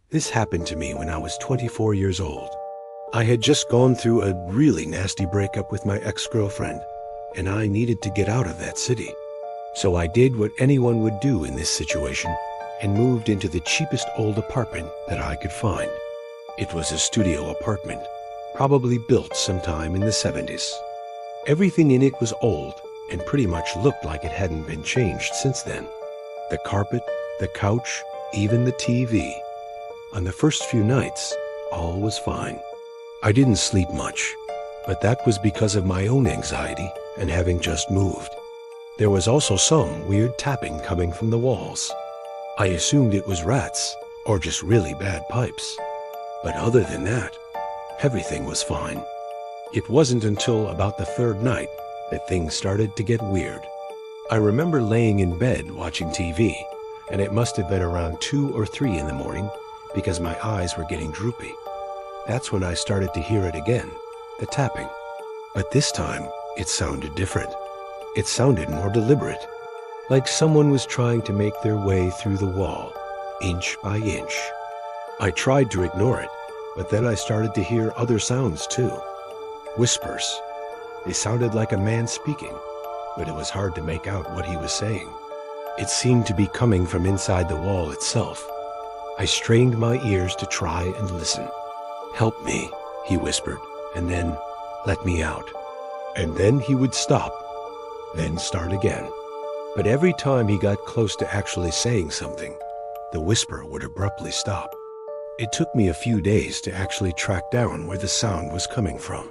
This happened to me when I was 24 years old. I had just gone through a really nasty breakup with my ex-girlfriend, and I needed to get out of that city. So I did what anyone would do in this situation and moved into the cheapest old apartment that I could find. It was a studio apartment, probably built sometime in the 70s. Everything in it was old and pretty much looked like it hadn't been changed since then. The carpet, the couch, even the TV. On the first few nights, all was fine. I didn't sleep much, but that was because of my own anxiety and having just moved. There was also some weird tapping coming from the walls. I assumed it was rats or just really bad pipes. But other than that, everything was fine. It wasn't until about the third night that things started to get weird. I remember laying in bed watching TV, and it must have been around 2 or 3 in the morning because my eyes were getting droopy. That's when I started to hear it again, the tapping. But this time, it sounded different. It sounded more deliberate, like someone was trying to make their way through the wall, inch by inch. I tried to ignore it, but then I started to hear other sounds too. Whispers. They sounded like a man speaking, but it was hard to make out what he was saying. It seemed to be coming from inside the wall itself. I strained my ears to try and listen. "Help me," he whispered, and then, "Let me out." And then he would stop, then start again. But every time he got close to actually saying something, the whisper would abruptly stop. It took me a few days to actually track down where the sound was coming from.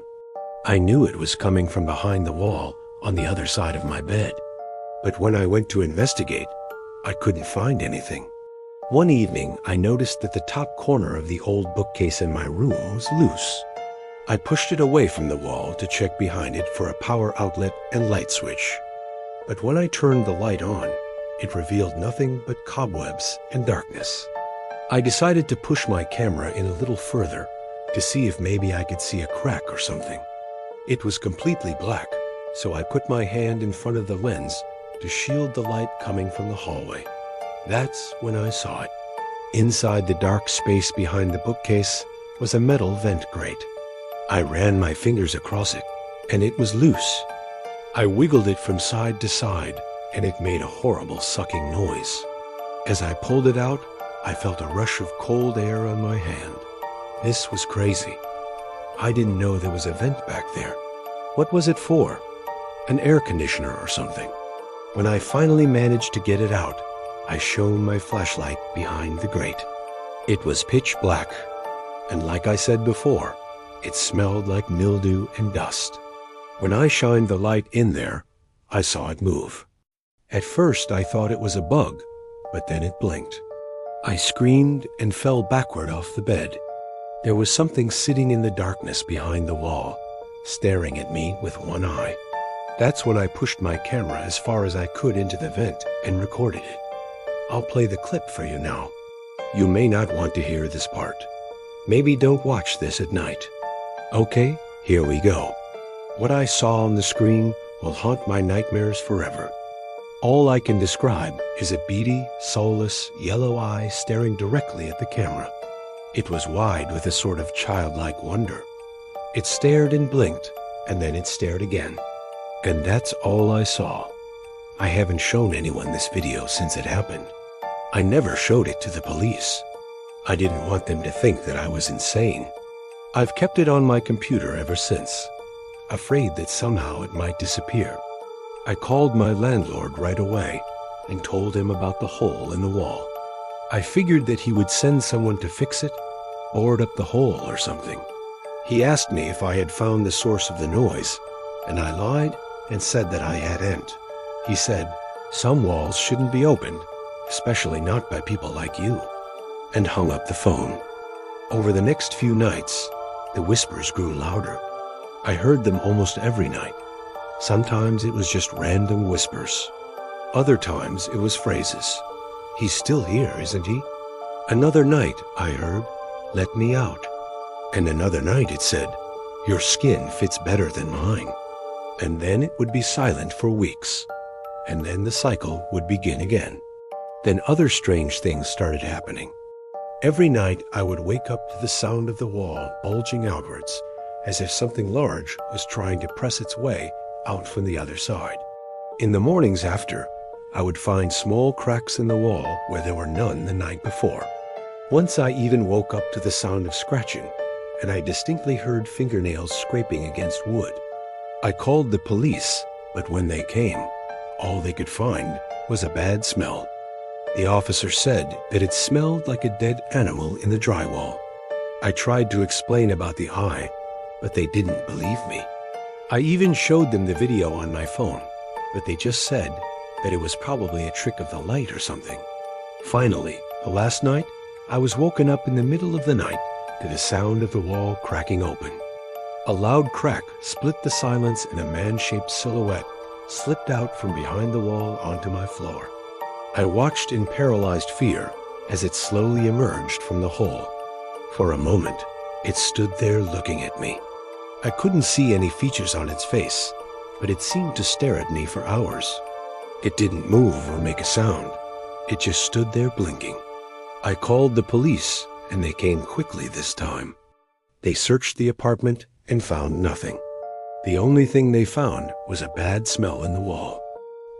I knew it was coming from behind the wall on the other side of my bed. But when I went to investigate, I couldn't find anything. One evening, I noticed that the top corner of the old bookcase in my room was loose. I pushed it away from the wall to check behind it for a power outlet and light switch. But when I turned the light on, it revealed nothing but cobwebs and darkness. I decided to push my camera in a little further to see if maybe I could see a crack or something. It was completely black, so I put my hand in front of the lens to shield the light coming from the hallway. That's when I saw it. Inside the dark space behind the bookcase was a metal vent grate. I ran my fingers across it, and it was loose. I wiggled it from side to side, and it made a horrible sucking noise. As I pulled it out, I felt a rush of cold air on my hand. This was crazy. I didn't know there was a vent back there. What was it for? An air conditioner or something. When I finally managed to get it out, I shone my flashlight behind the grate. It was pitch black, and like I said before, it smelled like mildew and dust. When I shined the light in there, I saw it move. At first, I thought it was a bug, but then it blinked. I screamed and fell backward off the bed. There was something sitting in the darkness behind the wall, staring at me with one eye. That's when I pushed my camera as far as I could into the vent and recorded it. I'll play the clip for you now. You may not want to hear this part. Maybe don't watch this at night. Okay, here we go. What I saw on the screen will haunt my nightmares forever. All I can describe is a beady, soulless, yellow eye staring directly at the camera. It was wide with a sort of childlike wonder. It stared and blinked, and then it stared again. And that's all I saw. I haven't shown anyone this video since it happened. I never showed it to the police. I didn't want them to think that I was insane. I've kept it on my computer ever since, afraid that somehow it might disappear. I called my landlord right away and told him about the hole in the wall. I figured that he would send someone to fix it, board up the hole or something. He asked me if I had found the source of the noise, and I lied and said that I hadn't. He said, "Some walls shouldn't be opened, especially not by people like you," and hung up the phone. Over the next few nights, the whispers grew louder. I heard them almost every night. Sometimes it was just random whispers. Other times it was phrases. "He's still here, isn't he?" Another night I heard, "Let me out." And another night it said, "Your skin fits better than mine." And then it would be silent for weeks. And then the cycle would begin again. Then other strange things started happening. Every night I would wake up to the sound of the wall bulging outwards, as if something large was trying to press its way out from the other side. In the mornings after, I would find small cracks in the wall where there were none the night before. Once I even woke up to the sound of scratching, and I distinctly heard fingernails scraping against wood. I called the police, but when they came, all they could find was a bad smell. The officer said that it smelled like a dead animal in the drywall. I tried to explain about the eye, but they didn't believe me. I even showed them the video on my phone, but they just said that it was probably a trick of the light or something. Finally, last night, I was woken up in the middle of the night to the sound of the wall cracking open. A loud crack split the silence and a man-shaped silhouette slipped out from behind the wall onto my floor. I watched in paralyzed fear as it slowly emerged from the hole. For a moment, it stood there looking at me. I couldn't see any features on its face, but it seemed to stare at me for hours. It didn't move or make a sound. It just stood there blinking. I called the police, and they came quickly this time. They searched the apartment and found nothing. The only thing they found was a bad smell in the wall.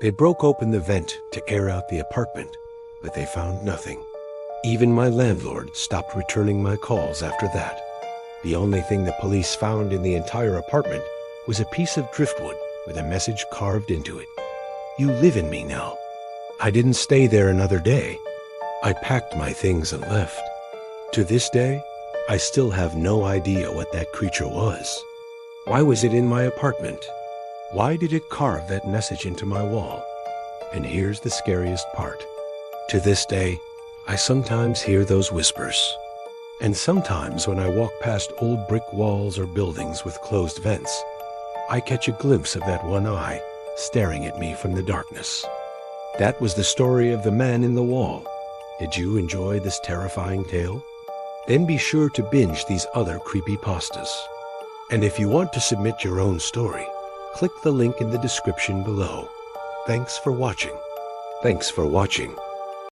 They broke open the vent to air out the apartment, but they found nothing. Even my landlord stopped returning my calls after that. The only thing the police found in the entire apartment was a piece of driftwood with a message carved into it. "You live in me now." I didn't stay there another day. I packed my things and left. To this day, I still have no idea what that creature was. Why was it in my apartment? Why did it carve that message into my wall? And here's the scariest part. To this day, I sometimes hear those whispers. And sometimes when I walk past old brick walls or buildings with closed vents, I catch a glimpse of that one eye staring at me from the darkness. That was the story of the man in the wall. Did you enjoy this terrifying tale? Then be sure to binge these other creepypastas. And if you want to submit your own story, click the link in the description below. Thanks for watching. Thanks for watching.